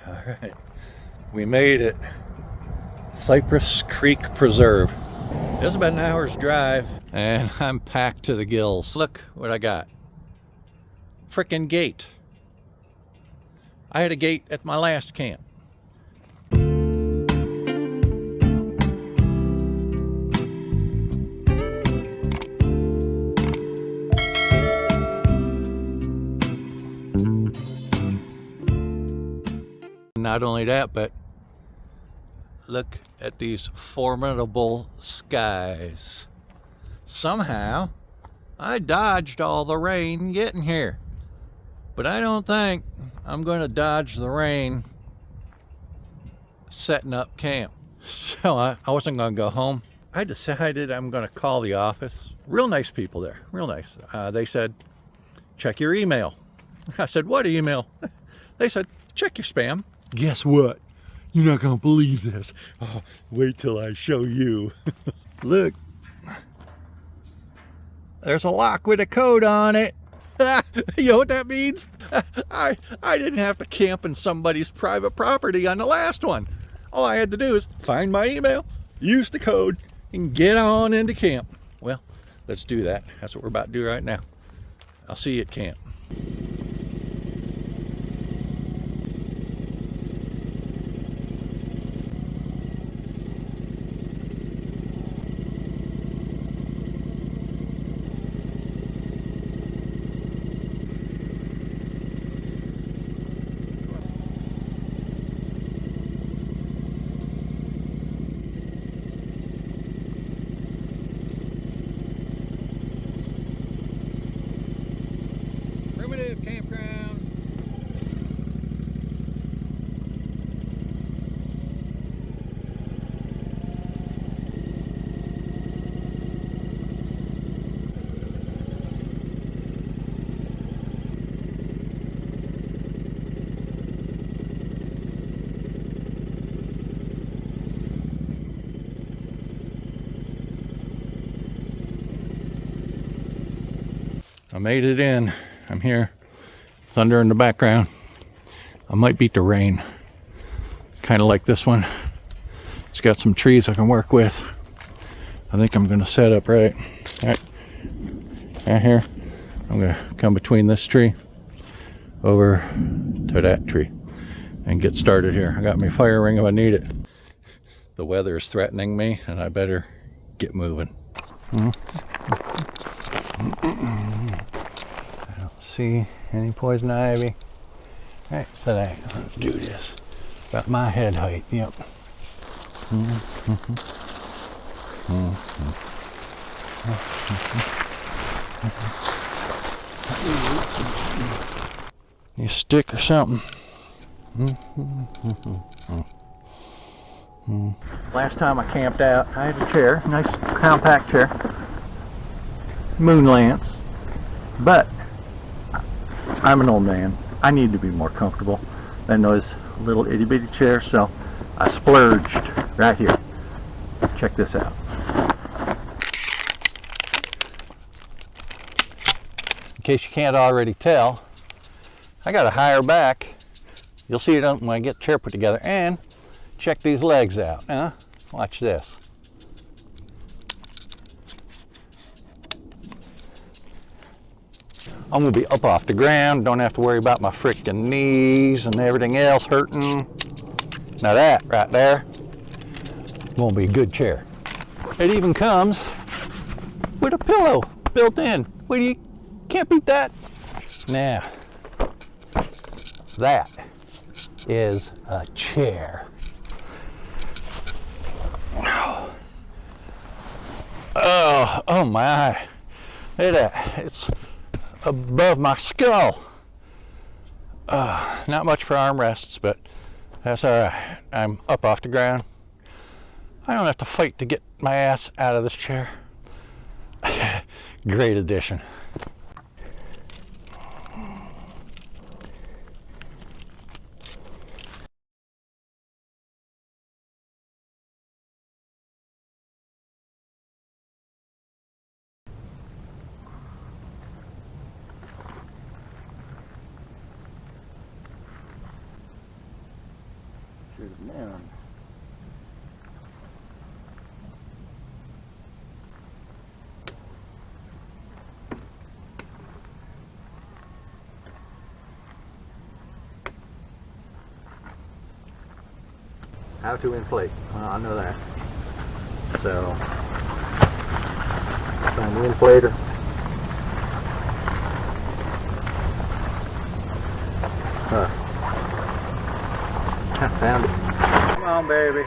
All right, we made it. Cypress Creek Preserve. It's about an hour's drive, and I'm packed to the gills. Look what I got. Frickin' gate. I had a gate at my last camp. Not only that, but look at these formidable skies. Somehow I dodged all the rain getting here, but I don't think I'm going to dodge the rain setting up camp. So I wasn't going to go home. I decided I'm going to call the office. Real nice people there, real nice. They said, check your email. I said, what email? They said, check your spam. Guess what? You're not gonna believe this. Oh, wait till I show you. Look, there's a lock with a code on it. You know what that means? I didn't have to camp in somebody's private property on the last one. All I had to do is find my email, use the code, and get on into camp. Well, let's do that. That's what we're about to do right now. I'll see you at camp. Campground. I made it in. I'm here. Thunder in the background. I might beat the rain. Kind of like this one. It's got some trees I can work with. I think I'm going to set up right here. I'm going to come between this tree over to that tree and get started here. I got my fire ring if I need it. The weather is threatening me, and I better get moving. I don't see any poison ivy. All right, so let's do this. About my head height, yep. You stick or something. Last time I camped out, I had a chair, nice compact chair, moon lance, but I'm an old man. I need to be more comfortable than those little itty bitty chairs, so I splurged right here. Check this out. In case you can't already tell, I got a higher back. You'll see it when I get the chair put together. And check these legs out. Watch this. I'm gonna be up off the ground, don't have to worry about my frickin' knees and everything else hurting. Now that right there, gonna be a good chair. It even comes with a pillow built in. What do you, can't beat that. Now, that is a chair. Oh my, look at that, it's above my skull. Not much for armrests, but that's all right. I'm up off the ground. I don't have to fight to get my ass out of this chair. Great addition. Should have known. How to inflate. Well, I know that. So, find the inflator. I found it. Come on, baby.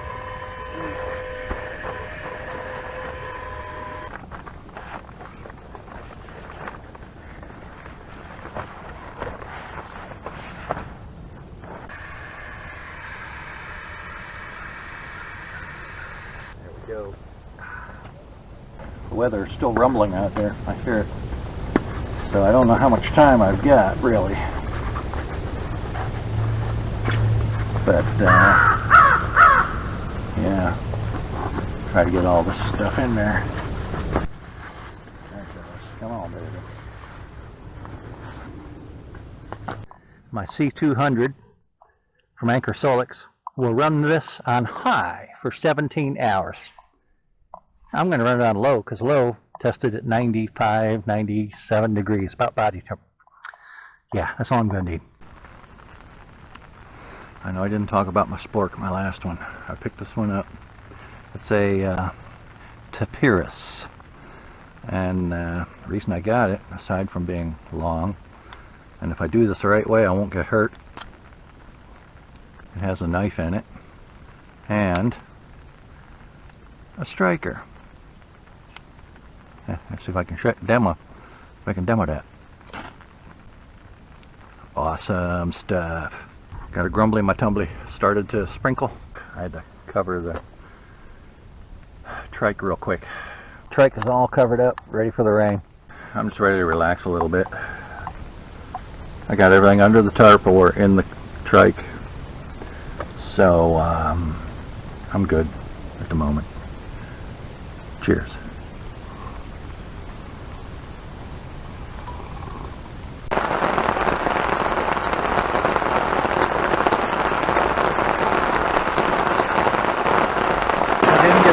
There we go. The weather is still rumbling out there. I hear it. So I don't know how much time I've got, really. But, yeah, try to get all this stuff in there. Come on, baby. My C200 from Anchor Solix will run this on high for 17 hours. I'm going to run it on low because low tested at 95, 97 degrees, about body temperature. Yeah, that's all I'm going to need. I know I didn't talk about my spork, my last one. I picked this one up. It's a Cypress. And the reason I got it, aside from being long, and if I do this the right way I won't get hurt, it has a knife in it, and a striker. Let's see if I can demo that. Awesome stuff. Got a grumbly, my tumbly started to sprinkle. I had to cover the trike real quick. Trike is all covered up, ready for the rain. I'm just ready to relax a little bit. I got everything under the tarp or in the trike, so I'm good at the moment. Cheers.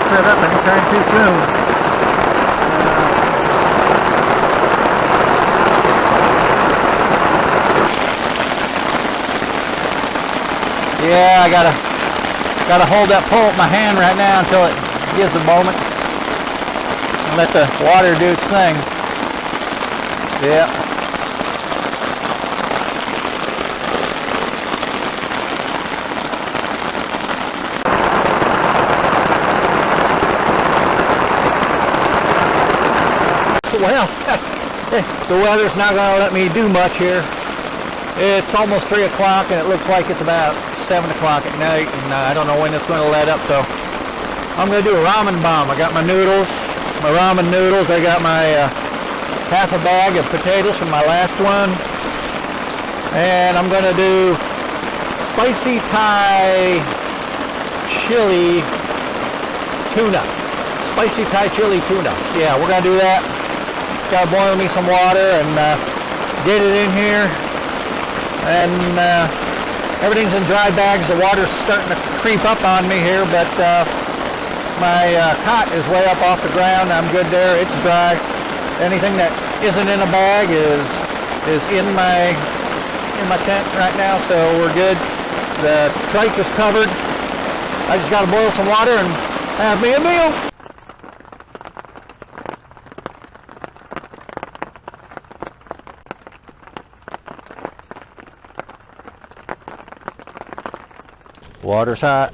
Set up anytime too soon. Yeah, I gotta hold that pole with my hand right now until it gives a moment and let the water do its thing. Yeah. Well, the weather's not going to let me do much here. It's almost 3 o'clock and it looks like it's about 7 o'clock at night, and I don't know when it's going to let up, so I'm going to do a ramen bomb. I got my noodles, my ramen noodles. I got my half a bag of potatoes from my last one, and I'm going to do spicy Thai chili tuna. Spicy Thai chili tuna. Yeah, we're going to do that. Gotta boil me some water and get it in here, and everything's in dry bags. The water's starting to creep up on me here, but my cot is way up off the ground. I'm good there. It's dry. Anything that isn't in a bag is in my tent right now, so we're good. The trike is covered. I just gotta boil some water and have me a meal. Water's hot.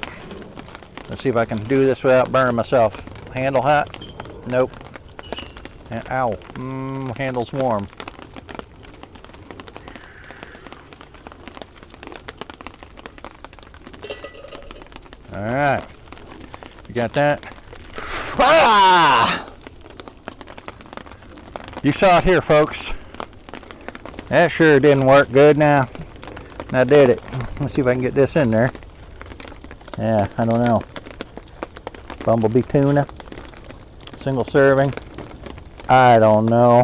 Let's see if I can do this without burning myself. Handle hot? Nope. And, ow. Handle's warm. Alright. You got that? Ah! You saw it here, folks. That sure didn't work good now. I did it. Let's see if I can get this in there. Yeah, I don't know. Bumblebee tuna. Single serving. I don't know.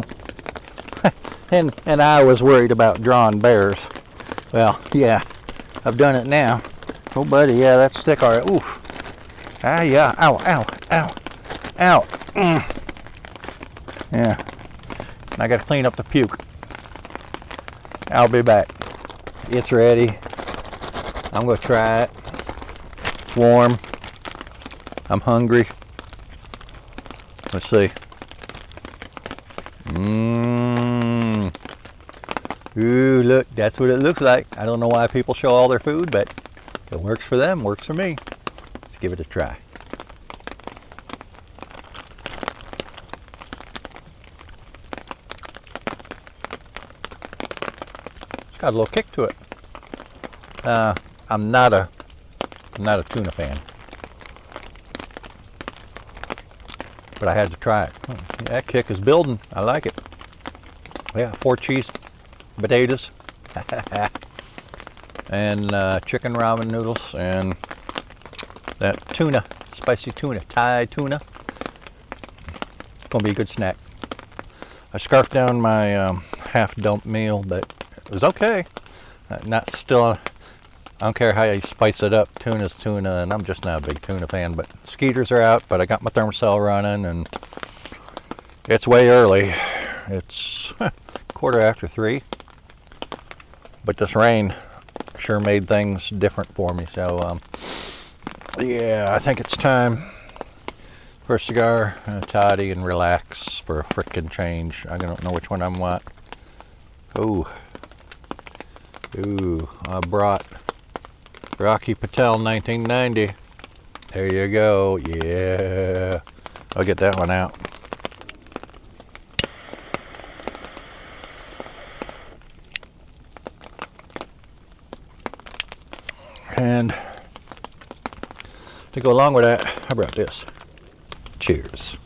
and I was worried about drawing bears. Well, yeah, I've done it now. Oh, buddy, yeah, that's thick, all right. Oof. Ah, yeah. Ow, ow, ow, ow. Yeah. I got to clean up the puke. I'll be back. It's ready. I'm going to try it. It's warm. I'm hungry. Let's see. Ooh, look, that's what it looks like. I don't know why people show all their food, but if it works for them, works for me. Let's give it a try. It's got a little kick to it. I'm not a tuna fan, but I had to try it. That kick is building. I like it. Yeah, 4 cheese potatoes and chicken ramen noodles and that tuna, spicy tuna, Thai tuna. It's gonna be a good snack. I scarfed down my half dump meal, but it was okay. Not still. I don't care how you spice it up. Tuna's tuna, and I'm just not a big tuna fan. But skeeters are out. But I got my thermocell running, and it's way early. It's 3:15. But this rain sure made things different for me. So yeah, I think it's time for a cigar, toddy, and relax for a frickin' change. I don't know which one I want. Ooh, I brought Rocky Patel 1990. There you go. Yeah, I'll get that one out. And to go along with that, I brought this. Cheers.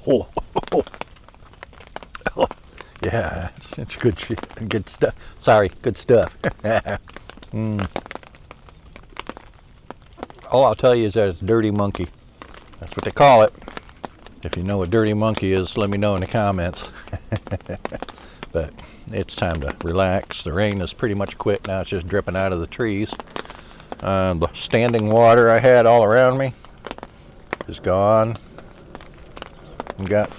Oh, yeah, it's good shit. Good stuff. Sorry, good stuff. All I'll tell you is that it's Dirty Monkey. That's what they call it. If you know what Dirty Monkey is, let me know in the comments. But it's time to relax. The rain is pretty much quit now. It's just dripping out of the trees. The standing water I had all around me is gone. I've got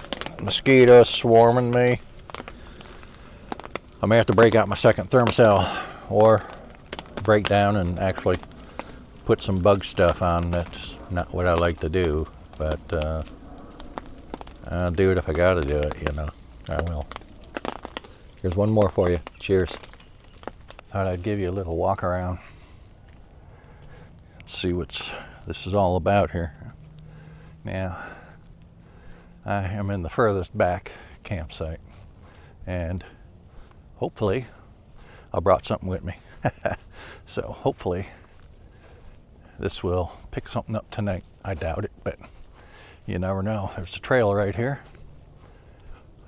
mosquitoes swarming me. I may have to break out my second thermocell or break down and actually put some bug stuff on. That's not what I like to do, but I'll do it if I gotta do it, you know. I will. Here's one more for you. Cheers. Thought I'd give you a little walk around. See what this is all about here. Now, I am in the furthest back campsite, and hopefully I brought something with me. So hopefully this will pick something up tonight. I doubt it, but you never know. There's a trail right here.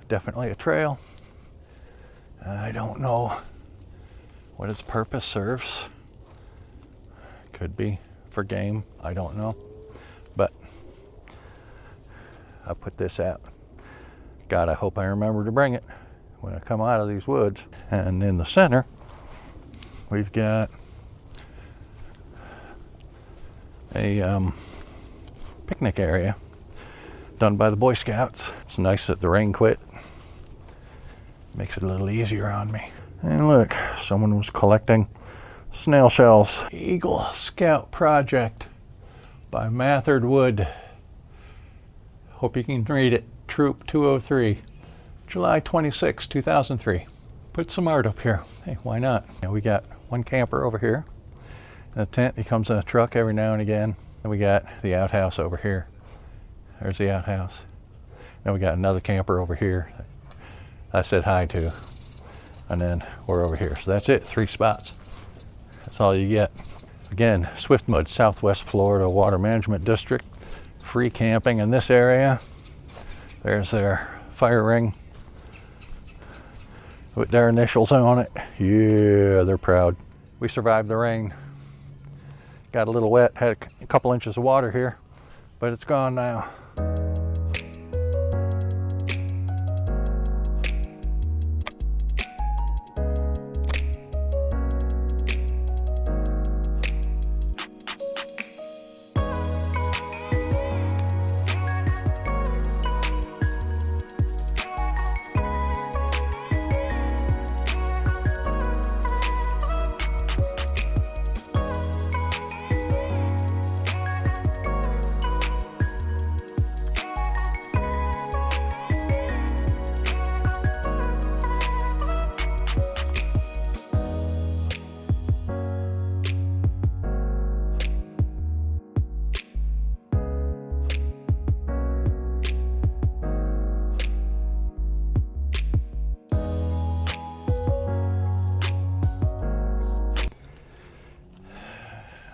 Definitely a trail. I don't know what its purpose serves. Could be for game, I don't know. But I'll put this out. God, I hope I remember to bring it when I come out of these woods. And in the center, we've got a picnic area done by the Boy Scouts. It's nice that the rain quit. Makes it a little easier on me. And look, someone was collecting snail shells. Eagle Scout Project by Mathard Wood. Hope you can read it. Troop 203, July 26, 2003. Put some art up here. Hey, why not? We got one camper over here. In a tent, he comes in a truck every now and again. And we got the outhouse over here. There's the outhouse. Then we got another camper over here I said hi to. And then we're over here. So that's it, 3 spots. That's all you get. Again, Swiftmud, Southwest Florida Water Management District. Free camping in this area. There's their fire ring with their initials on it. Yeah, they're proud. We survived the rain. Got a little wet, had a couple inches of water here, but it's gone now.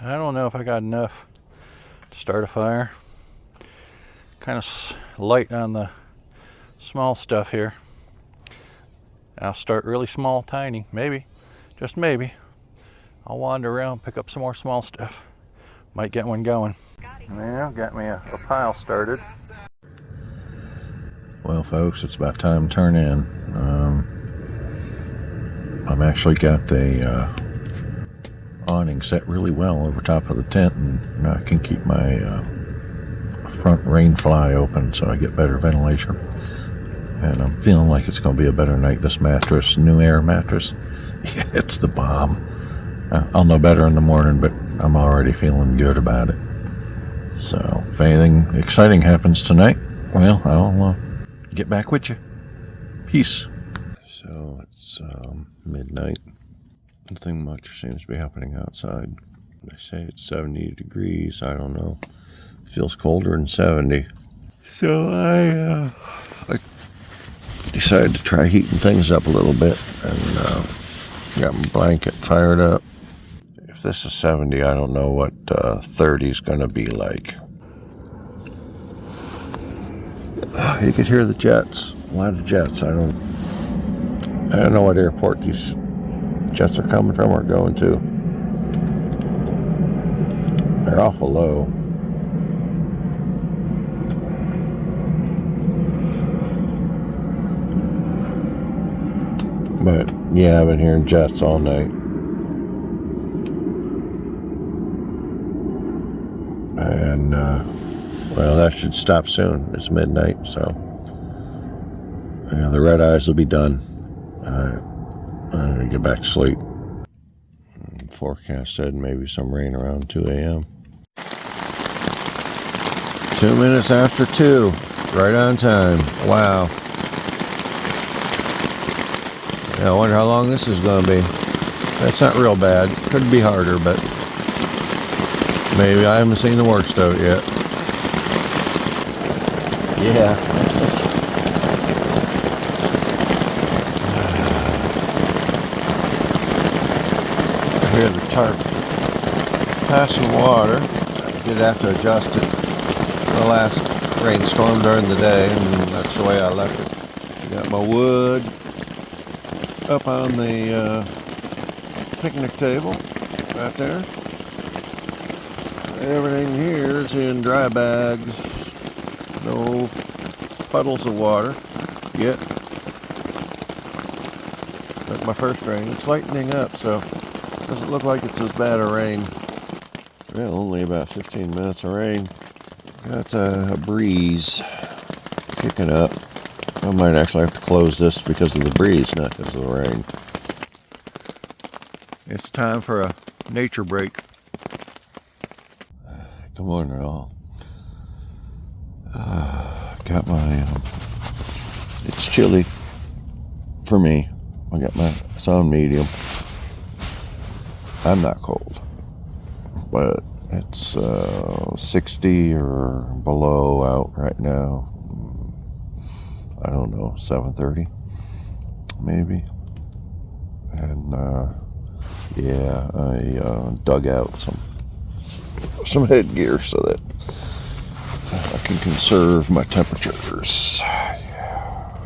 I don't know if I got enough to start a fire. Kind of light on the small stuff here. I'll start really small, tiny, maybe, just maybe. I'll wander around, pick up some more small stuff. Might get one going. Well, got me a pile started. Well, folks, it's about time to turn in. I've actually got the awning set really well over top of the tent, and I can keep my front rain fly open so I get better ventilation. And I'm feeling like it's going to be a better night. This mattress, New Air mattress, it's the bomb. I'll know better in the morning, but I'm already feeling good about it. So if anything exciting happens tonight, well, I'll get back with you. Peace. So it's midnight. Nothing much seems to be happening outside. They say it's 70 degrees. I don't know. It feels colder than 70. So I decided to try heating things up a little bit, and got my blanket fired up. If this is 70, I don't know what 30 is going to be like. You could hear the jets. A lot of jets. I don't know what airport these jets are coming from or going to. They're awful low. But yeah, I've been hearing jets all night. And well, that should stop soon. It's midnight, so the red eyes will be done. I'm gonna get back to sleep. Forecast said maybe some rain around 2 a.m. 2 minutes after 2, right on time. Wow. I wonder how long this is going to be. That's not real bad. Could be harder, but maybe I haven't seen the worst of it yet. Yeah. I hear the tarp passing water. I did have to adjust it for the last rainstorm during the day, and that's the way I left it. Got my wood up on the picnic table right there. Everything here is in dry bags. No puddles of water yet. Like my first rain. It's lightening up, so it doesn't look like it's as bad a rain. Well, only about 15 minutes of rain. Got a breeze kicking up. I might actually have to close this because of the breeze, not because of the rain. It's time for a nature break. Good morning, all. Got my, it's chilly for me. I got my sun medium. I'm not cold, but it's 60 or below out right now. I don't know, 7:30 maybe. And yeah, I dug out some headgear so that I can conserve my temperatures. Yeah.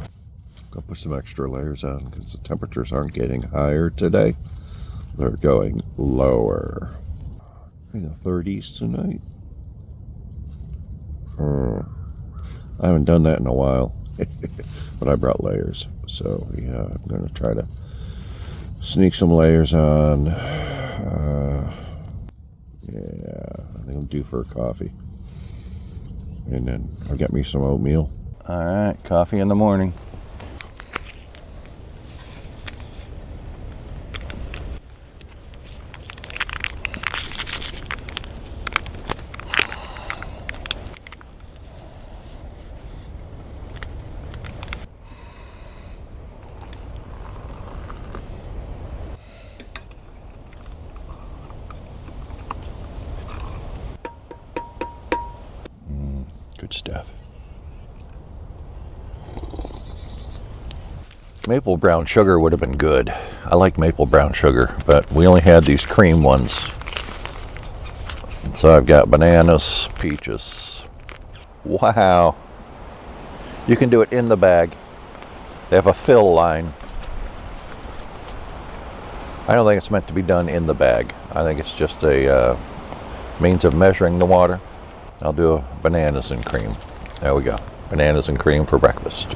Gonna put some extra layers on because the temperatures aren't getting higher today. They're going lower. In the 30s tonight. I haven't done that in a while. But I brought layers, so yeah, I'm going to try to sneak some layers on. Yeah, I think I'm due for a coffee. And then I'll get me some oatmeal. Alright, coffee in the morning. Good stuff. Maple brown sugar would have been good. I like maple brown sugar, but we only had these cream ones. So I've got bananas, peaches. Wow. You can do it in the bag. They have a fill line. I don't think it's meant to be done in the bag. I think it's just a means of measuring the water. I'll do bananas and cream. There we go. Bananas and cream for breakfast.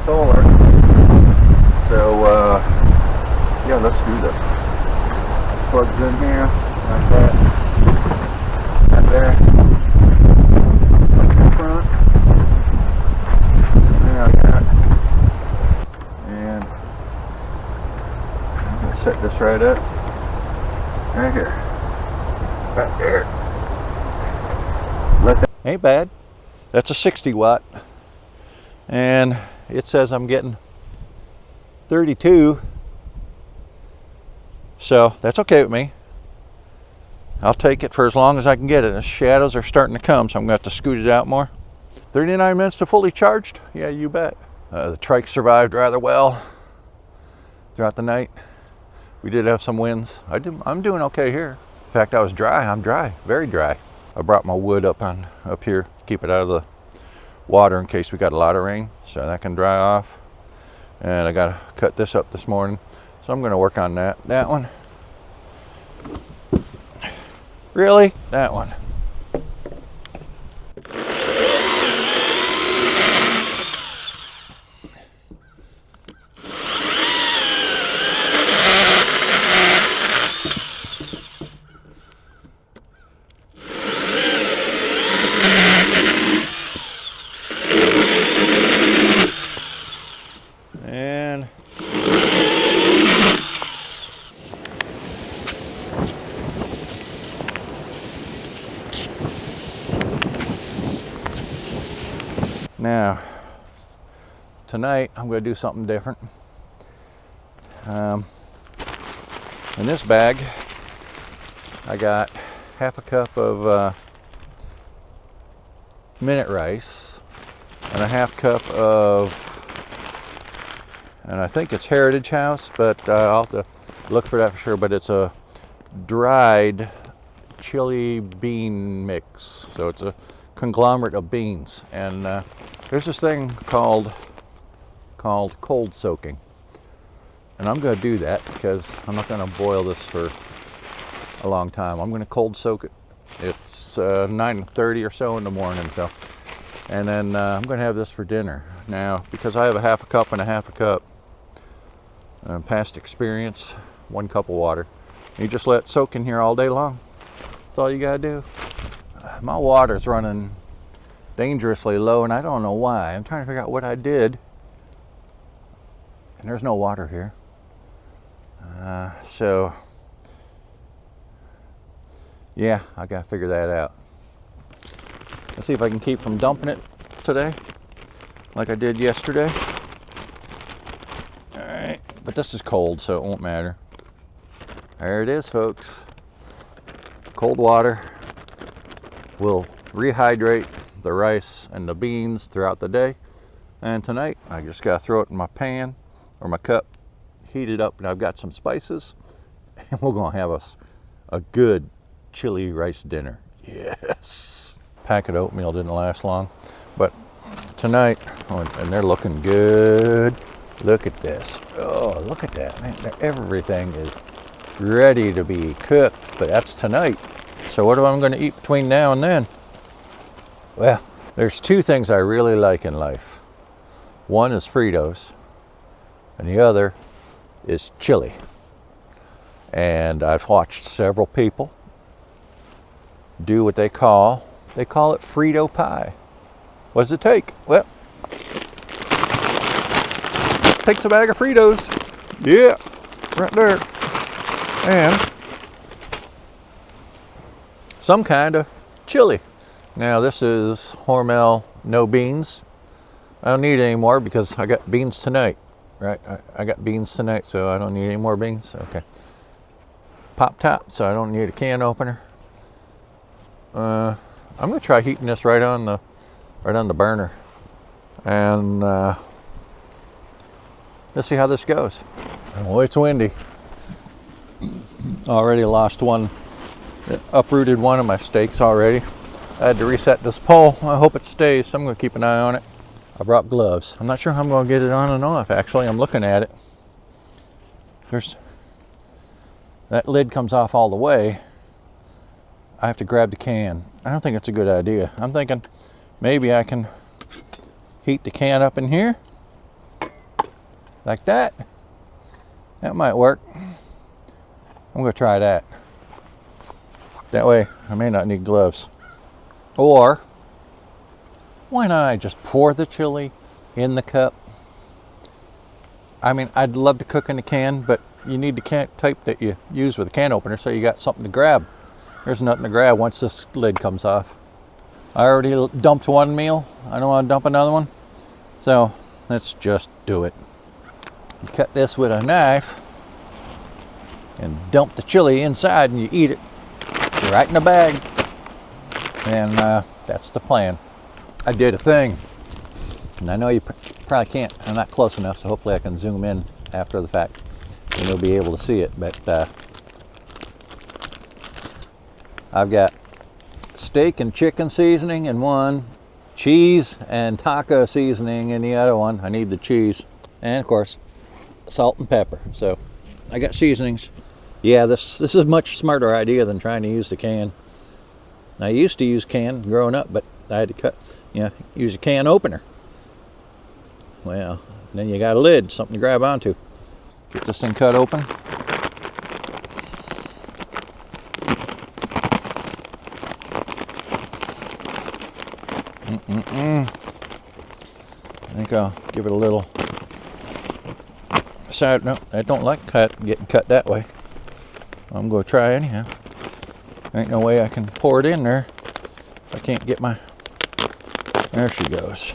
Solar. So yeah, let's do this. Plugs in here, like that. Right there. Up in front. There I got. And I'm gonna set this right up. Right here. Right there. Let that ain't bad. That's a 60 watt. And it says I'm getting 32, so that's okay with me. I'll take it for as long as I can get it. The shadows are starting to come, so I'm going to have to scoot it out more. 39 minutes to fully charged? Yeah, you bet. The trike survived rather well throughout the night. We did have some winds. I'm doing okay here. In fact, I was dry. I'm dry, very dry. I brought my wood up here, keep it out of the water in case we got a lot of rain, so that can dry off. And I gotta cut this up this morning, so I'm gonna work on that one. Really? That one. And now, tonight I'm going to do something different. In this bag, I got half a cup of minute rice and a half cup of, and I think it's Heritage House, but I'll have to look for that for sure, but it's a dried chili bean mix. So it's a conglomerate of beans. And there's this thing called cold soaking. And I'm going to do that because I'm not going to boil this for a long time. I'm going to cold soak it. It's 9:30 or so in the morning. So, and then I'm going to have this for dinner. Now, because I have a half a cup and a half a cup, past experience, 1 cup of water. You just let it soak in here all day long. That's all you got to do. My water's running dangerously low, and I don't know why. I'm trying to figure out what I did. And there's no water here. So, yeah, I got to figure that out. Let's see if I can keep from dumping it today, like I did yesterday. All right, but this is cold, so it won't matter. There it is, folks. Cold water will rehydrate the rice and the beans throughout the day. And tonight, I just got to throw it in my pan or my cup, heat it up, and I've got some spices, and we're going to have a good chili rice dinner. Yes. Packet of oatmeal didn't last long, but tonight, and they're looking good. Look at this. Oh, look at that. Man, everything is ready to be cooked, but that's tonight. So what am I going to eat between now and then? Well, there's 2 things I really like in life. One is Fritos, and the other is chili. And I've watched several people do what they call it Frito pie. What does it take? Well, takes a bag of Fritos. Yeah. right there. And some kind of chili. Now this is Hormel no beans. I don't need any more because I got beans tonight, right? I got beans tonight, so I don't need any more beans. Okay. Pop top, so I don't need a can opener. I'm gonna try heating this right on the burner, and let's see how this goes. Oh, it's windy. Already lost one. Uprooted one of my stakes already. I had to reset this pole. I hope it stays, so I'm going to keep an eye on it. I brought gloves. I'm not sure how I'm going to get it on and off, actually. I'm looking at it. That lid comes off all the way. I have to grab the can. I don't think it's a good idea. I'm thinking maybe I can heat the can up in here. Like that. That might work. I'm going to try that. That way I may not need gloves. Or why not I just pour the chili in the cup? I mean, I'd love to cook in a can, but you need the can type that you use with a can opener, so you got something to grab. There's nothing to grab once this lid comes off. I already dumped one meal. I don't want to dump another one. So let's just do it. You cut this with a knife and dump the chili inside, and you eat it right in the bag. And that's the plan. I did a thing, and I know you probably can't. I'm not close enough, so hopefully I can zoom in after the fact and you'll be able to see it. But I've got steak and chicken seasoning in one, cheese and taco seasoning in the other one. I need the cheese, and of course salt and pepper. So I got seasonings. Yeah, this is a much smarter idea than trying to use the can. I used to use can growing up, but I had to use a can opener. Well, then you got a lid, something to grab onto. Get this thing cut open. I think I'll give it a little side. No, I don't like getting cut that way. I'm going to try anyhow. Ain't no way I can pour it in there. I can't get my... There she goes.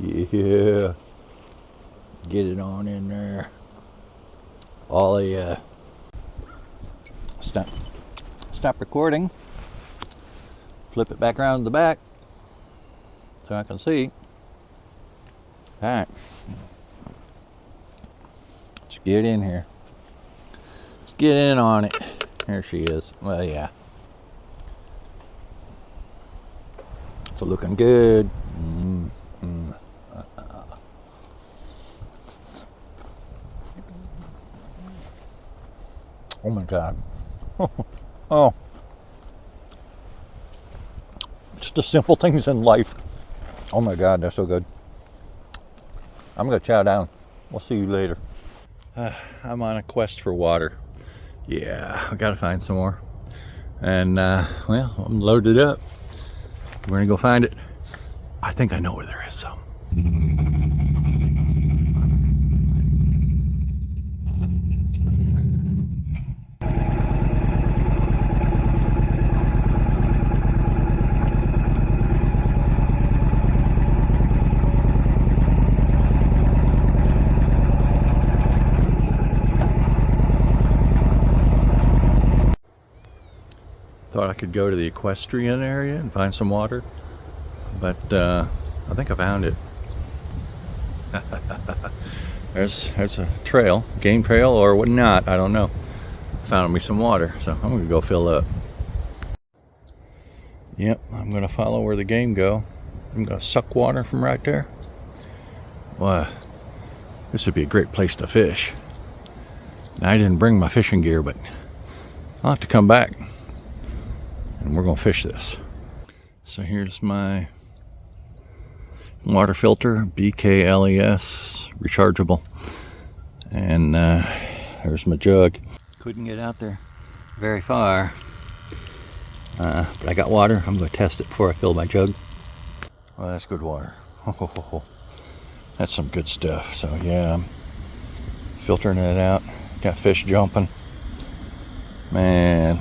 Yeah. Get it on in there. All the... Stop recording. Flip it back around to the back so I can see. All right. Let's get in here. Let's get in on it. There she is. Well, yeah. It's looking good. Oh my God. Oh. Just the simple things in life. Oh my God, they're so good. I'm gonna chow down. We'll see you later. I'm on a quest for water. Yeah, I gotta find some more. And well, I'm loaded up. We're gonna go find it. I think I know where there is some. Thought I could go to the equestrian area and find some water, but I think I found it. there's a trail, game trail or what not, I don't know. Found me some water, so I'm gonna go fill up. Yep, I'm gonna follow where the game go. I'm gonna suck water from right there. Wow, this would be a great place to fish. Now, I didn't bring my fishing gear, but I'll have to come back. And we're gonna fish this. So here's my water filter, BKLES, rechargeable. And there's my jug. Couldn't get out there very far, but I got water. I'm gonna test it before I fill my jug. Well, that's good water. That's some good stuff. So yeah, I'm filtering it out. Got fish jumping. Man.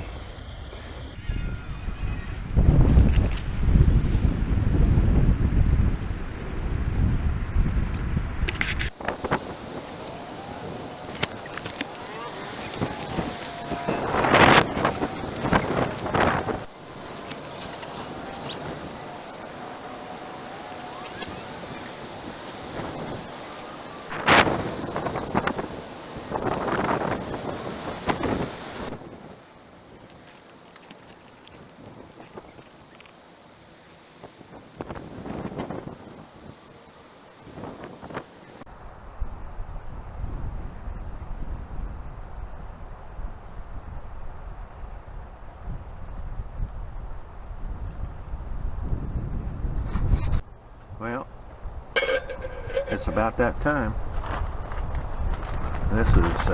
Well, it's about that time. This is,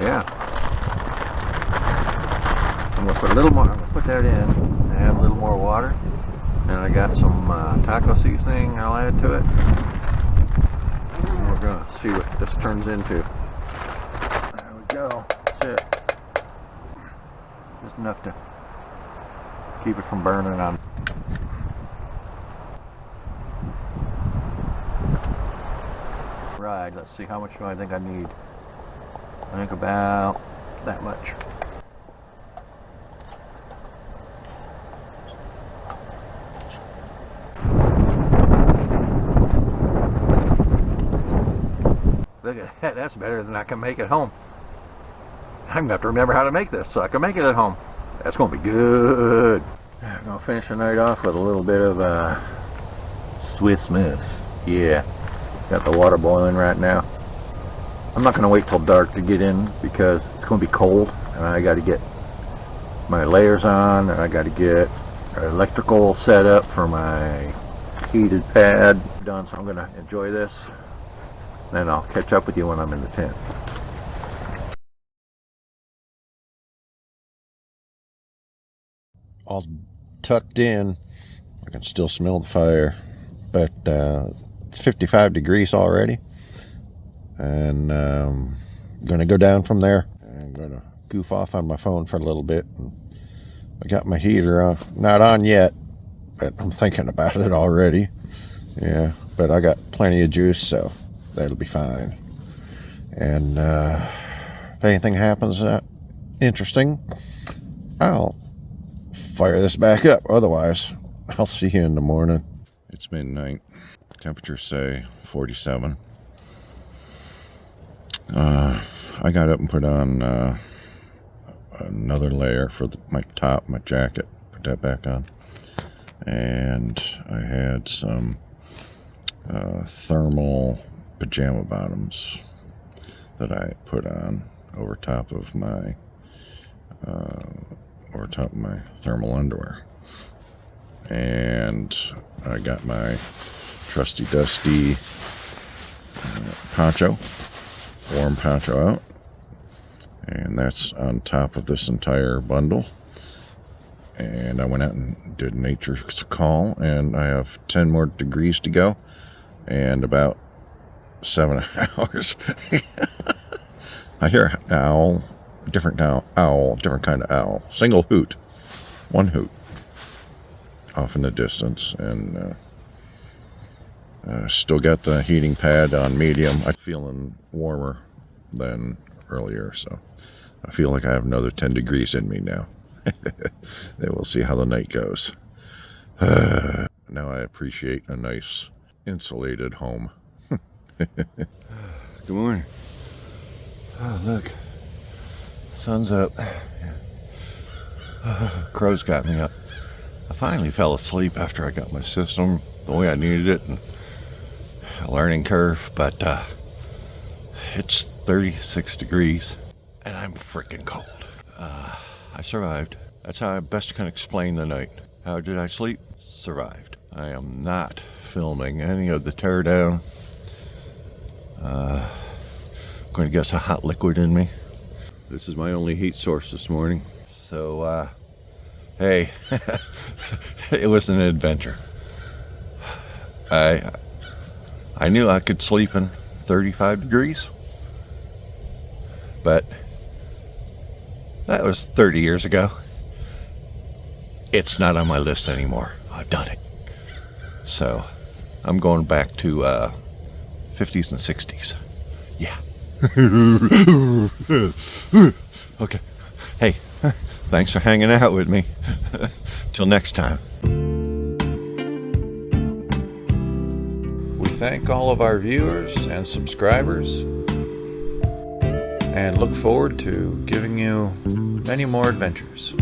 yeah. I'm gonna put a little more, I'm gonna put that in, add a little more water. And I got some taco seasoning I'll add to it. And we're gonna see what this turns into. There we go, that's it. Just enough to keep it from burning on. Right, let's see, how much do I think I need? I think about that much. Look at that, that's better than I can make at home. I'm gonna have to remember how to make this so I can make it at home. That's gonna be good. I'm gonna finish the night off with a little bit of Swiss Miss. Yeah. Got the water boiling right now. I'm not going to wait till dark to get in because it's going to be cold and I got to get my layers on and I got to get electrical set up for my heated pad done. So I'm going to enjoy this and I'll catch up with you when I'm in the tent. All tucked in. I can still smell the fire, but it's 55 degrees already, and I'm gonna go down from there. I'm gonna goof off on my phone for a little bit. I got my heater on, not on yet, but I'm thinking about it already. Yeah, but I got plenty of juice, so that'll be fine. And if anything happens interesting, I'll fire this back up. Otherwise, I'll see you in the morning. It's midnight. Temperatures say 47. I got up and put on another layer for my top, my jacket. Put that back on. And I had some thermal pajama bottoms that I put on over top of my thermal underwear. And I got my trusty dusty poncho, warm poncho out, and that's on top of this entire bundle. And I went out and did nature's call, and I have 10 more degrees to go and about 7 hours. I hear an owl, different kind of owl, single hoot, one hoot off in the distance. And still got the heating pad on medium. I'm feeling warmer than earlier, so I feel like I have another 10 degrees in me now. Then we'll see how the night goes. Now I appreciate a nice insulated home. Good morning. Oh, look, sun's up. Crows got me up. I finally fell asleep after I got my system the way I needed it. And a learning curve, but it's 36 degrees and I'm freaking cold. I survived. That's how I best can explain the night. How did I sleep? Survived. I am not filming any of the teardown. I'm going to get some hot liquid in me. This is my only heat source this morning. So, hey, it was an adventure. I knew I could sleep in 35 degrees, but that was 30 years ago. It's not on my list anymore. I've done it. So I'm going back to 50s and 60s. Yeah. Okay. Hey, thanks for hanging out with me. Till next time. We thank all of our viewers and subscribers and look forward to giving you many more adventures.